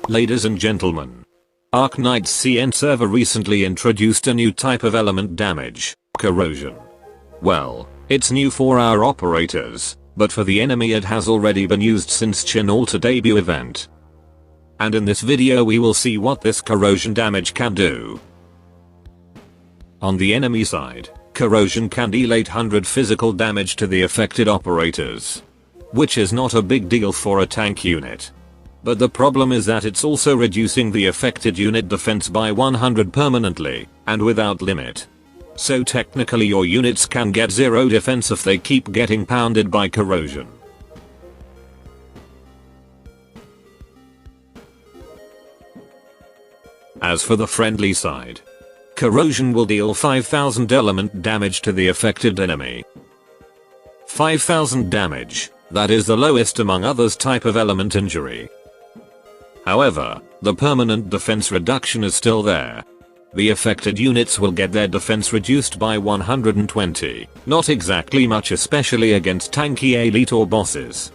Ladies and gentlemen, Arknights CN server recently introduced a new type of element damage, corrosion. Well, it's new for our operators, but for the enemy it has already been used since Chin Alter debut event. And in this video we will see what this corrosion damage can do. On the enemy side, corrosion can deal 800 physical damage to the affected operators, which is not a big deal for a tank unit. But the problem is that it's also reducing the affected unit defense by 100 permanently, and without limit. So technically your units can get 0 defense if they keep getting pounded by corrosion. As for the friendly side, corrosion will deal 5000 element damage to the affected enemy. 5000 damage, that is the lowest among others type of element injury. However, the permanent defense reduction is still there. The affected units will get their defense reduced by 120, not exactly much, especially against tanky elite or bosses.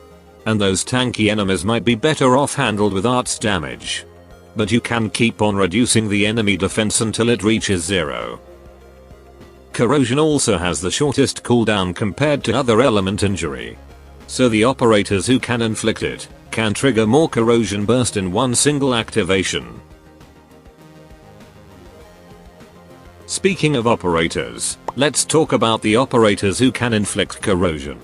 And those tanky enemies might be better off handled with arts damage. But you can keep on reducing the enemy defense until it reaches 0. Corrosion also has the shortest cooldown compared to other element injury. So the operators who can inflict it can trigger more corrosion burst in one single activation. Speaking of operators, let's talk about the operators who can inflict corrosion.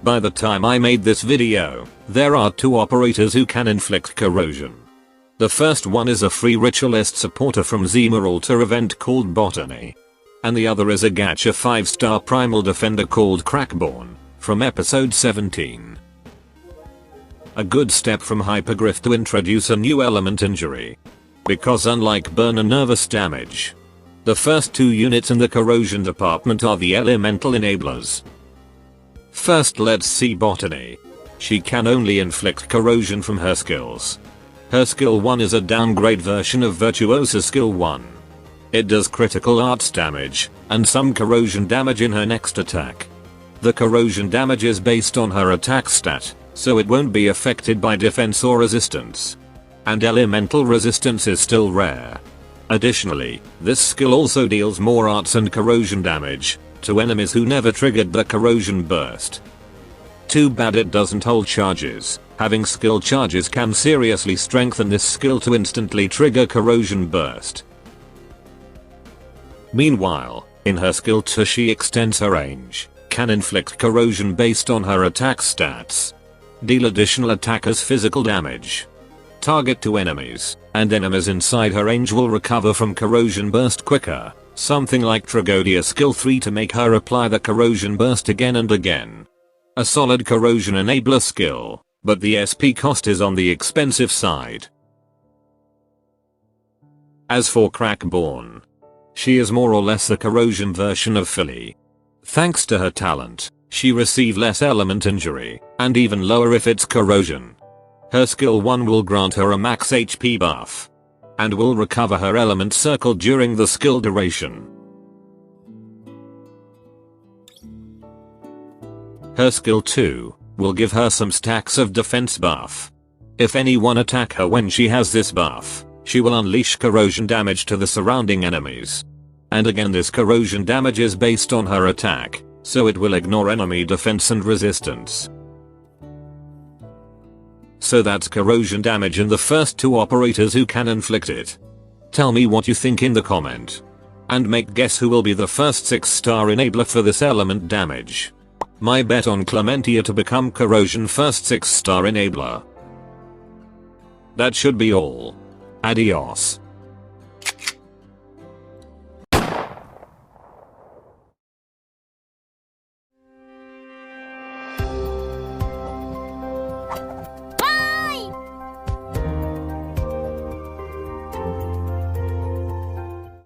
By the time I made this video, there are 2 operators who can inflict corrosion. The first one is a free ritualist supporter from Zima Alter event called Botany. And the other is a gacha 5-star primal defender called Crackborn, from episode 17. A good step from Hypergriff to introduce a new element injury. Because unlike burn and nervous damage, the first 2 units in the corrosion department are the elemental enablers. First let's see Botany. She can only inflict corrosion from her skills. Her skill 1 is a downgrade version of Virtuosa skill 1. It does critical arts damage, and some corrosion damage in her next attack. The corrosion damage is based on her attack stat, so it won't be affected by defense or resistance. And elemental resistance is still rare. Additionally, this skill also deals more arts and corrosion damage to enemies who never triggered the corrosion burst. Too bad it doesn't hold charges. Having skill charges can seriously strengthen this skill to instantly trigger corrosion burst. Meanwhile, in her skill 2 she extends her range, can inflict corrosion based on her attack stats. Deal additional attackers physical damage. Target to enemies, and enemies inside her range will recover from corrosion burst quicker, something like Tragodia skill 3 to make her apply the corrosion burst again and again. A solid corrosion enabler skill, but the SP cost is on the expensive side. As for Crackborn, she is more or less the corrosion version of Philly. Thanks to her talent, she receives less element injury, and even lower if it's corrosion. Her skill 1 will grant her a max HP buff, and will recover her element circle during the skill duration. Her skill 2 will give her some stacks of defense buff. If anyone attack her when she has this buff, she will unleash corrosion damage to the surrounding enemies. And again this corrosion damage is based on her attack, so it will ignore enemy defense and resistance. So that's corrosion damage in the first 2 operators who can inflict it. Tell me what you think in the comment. And make guess who will be the first 6-star enabler for this element damage. My bet on Clementia to become corrosion first 6-star enabler. That should be all. Adios.